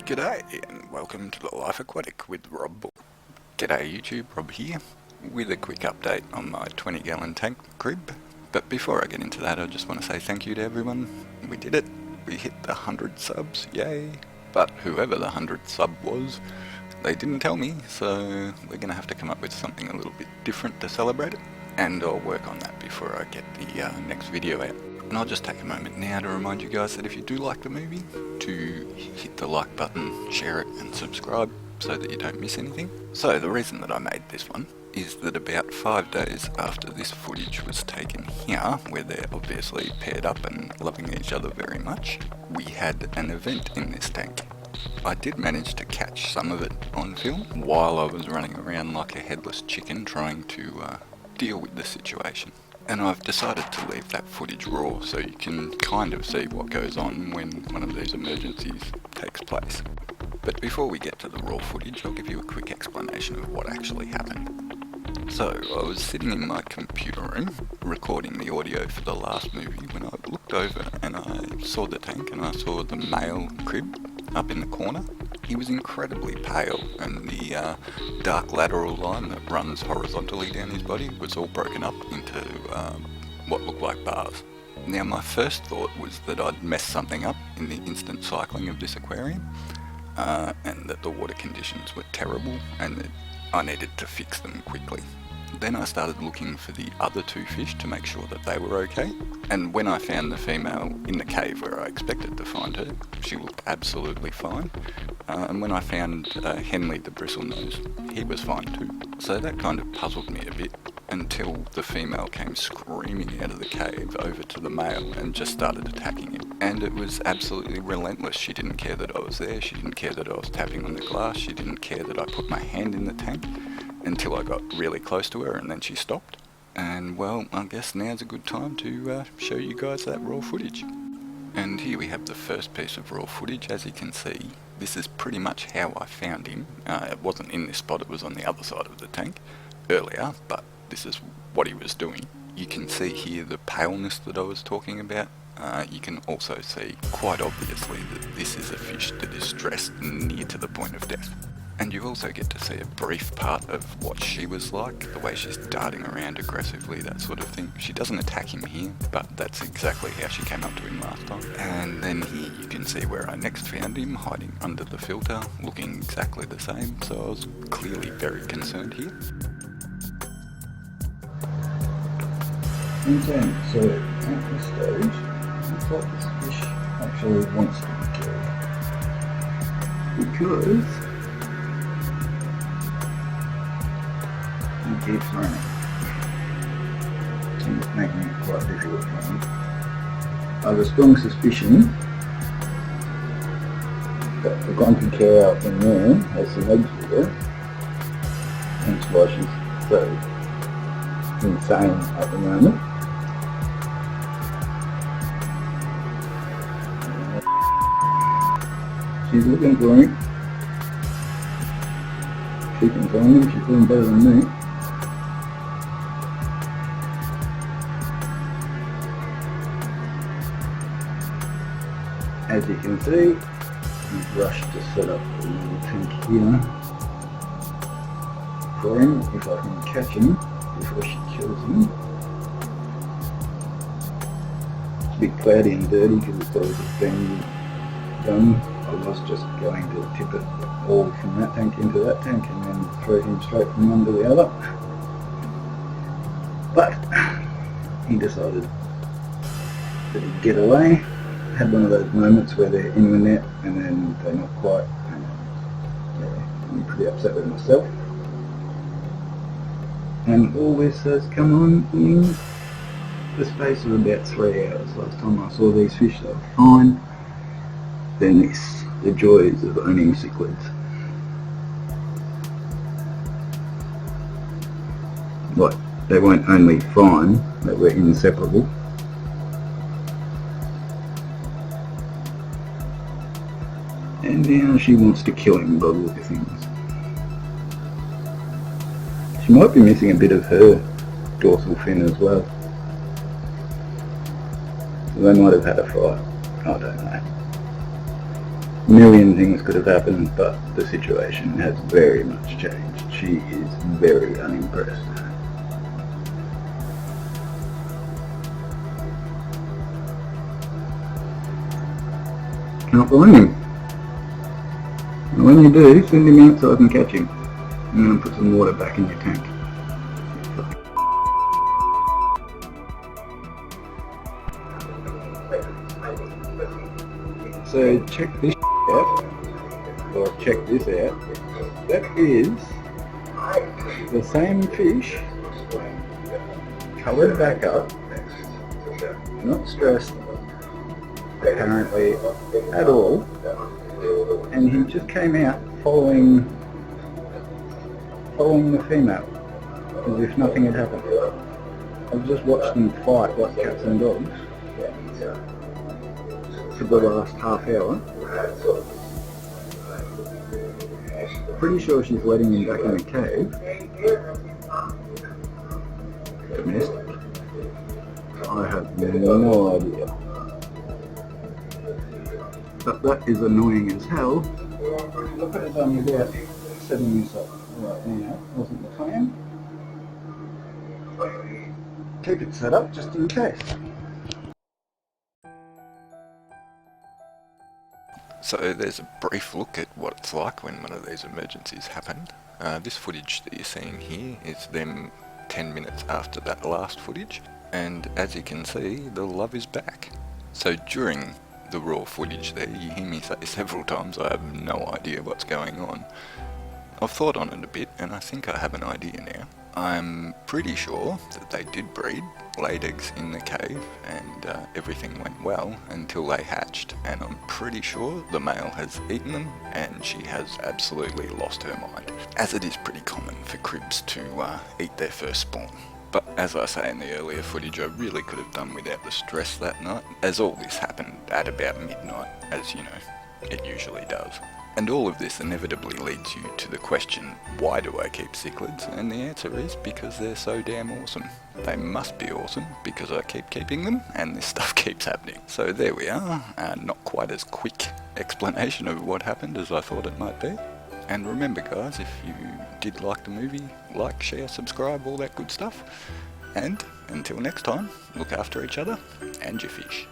G'day and welcome to The Life Aquatic with Rob. G'day YouTube, Rob here with a quick update on my 20-gallon tank Kribb. But before I get into that, I just want to say thank you to everyone. We did it. We hit the 100 subs, yay. But whoever the 100th sub was, they didn't tell me, so we're going to have to come up with something a little bit different to celebrate it. And I'll work on that before I get the next video out. And I'll just take a moment now to remind you guys that if you do like the movie, to hit the like button, share it and subscribe so that you don't miss anything. So the reason that I made this one is that about 5 days after this footage was taken here, where they're obviously paired up and loving each other very much, we had an event in this tank. I did manage to catch some of it on film while I was running around like a headless chicken trying to deal with the situation. And I've decided to leave that footage raw so you can kind of see what goes on when one of these emergencies takes place. But before we get to the raw footage, I'll give you a quick explanation of what actually happened. So, I was sitting in my computer room recording the audio for the last movie when I looked over and I saw the tank and I saw the male Kribb up in the corner. He was incredibly pale and the dark lateral line that runs horizontally down his body was all broken up into what looked like bars. Now my first thought was that I'd messed something up in the instant cycling of this aquarium and that the water conditions were terrible and that I needed to fix them quickly. Then I started looking for the other two fish to make sure that they were okay, and when I found the female in the cave where I expected to find her, she looked absolutely fine, and when I found Henley the bristlenose, he was fine too. So that kind of puzzled me a bit until the female came screaming out of the cave over to the male and just started attacking him. And it was absolutely relentless. She didn't care that I was there, she didn't care that I was tapping on the glass, she didn't care that I put my hand in the tank, until I got really close to her and then she stopped. And well, I guess now's a good time to show you guys that raw footage. And here we have the first piece of raw footage. As you can see, this is pretty much how I found him. It wasn't in this spot, it was on the other side of the tank earlier, but this is what he was doing. You can see here the paleness that I was talking about. You can also see quite obviously that this is a fish that is stressed near to the point of death. And you also get to see a brief part of what she was like, the way she's darting around aggressively, that sort of thing. She doesn't attack him here, but that's exactly how she came up to him last time. And then here you can see where I next found him, hiding under the filter, looking exactly the same, so I was clearly very concerned here. Okay, so at this stage, looks like this fish actually wants to be killed. Because he keeps running. And it's making it quite difficult for me. I have a strong suspicion that the grumpy cow in there has some eggs with her. Hence why she's so insane at the moment. She's looking for him. She can find him, she's doing better than me. As you can see, he's rushed to set up a little tank here for him, if I can catch him before she kills him. It's a bit cloudy and dirty because it's all just been done. I was just going to tip it all from that tank into that tank and then throw him straight from one to the other. But he decided that he'd get away. Had one of those moments where they're in the net and then they're not quite. Yeah, I'm pretty upset with myself. And all this has come on in the space of about 3 hours. Last time I saw these fish, they were fine. Then this, the joys of owning cichlids. Like, they weren't only fine, they were inseparable. And now she wants to kill him by the look of things. She might be missing a bit of her dorsal fin as well. So they might have had a fight. I don't know. A million things could have happened, but the situation has very much changed. She is very unimpressed. Can't blame him. And when you do, send him outside and catch him. I'm going to put some water back in your tank. So check this out, or check this out. That is the same fish, coloured back up, not stressed apparently at all, and he just came out following the female as if nothing had happened. I've just watched them fight like cats and dogs for the last half hour. Pretty sure she's letting him back in the cave. Domestic. I have no idea. But that is annoying as hell. Look at it done without setting this up right now. Wasn't the plan. Keep it set up just in case. So there's a brief look at what it's like when one of these emergencies happened. This footage that you're seeing here is them 10 minutes after that last footage, and as you can see, the love is back. So during the raw footage there, you hear me say several times I have no idea what's going on. I've thought on it a bit, and I think I have an idea now. I'm pretty sure that they did breed, laid eggs in the cave, and everything went well until they hatched, and I'm pretty sure the male has eaten them and she has absolutely lost her mind, as it is pretty common for Kribbs to eat their first spawn. But as I say in the earlier footage, I really could have done without the stress that night, as all this happened at about midnight, as you know, it usually does. And all of this inevitably leads you to the question, why do I keep cichlids? And the answer is because they're so damn awesome. They must be awesome because I keep keeping them and this stuff keeps happening. So there we are, not quite as quick explanation of what happened as I thought it might be. And remember guys, if you did like the movie, like, share, subscribe, all that good stuff. And until next time, look after each other and your fish.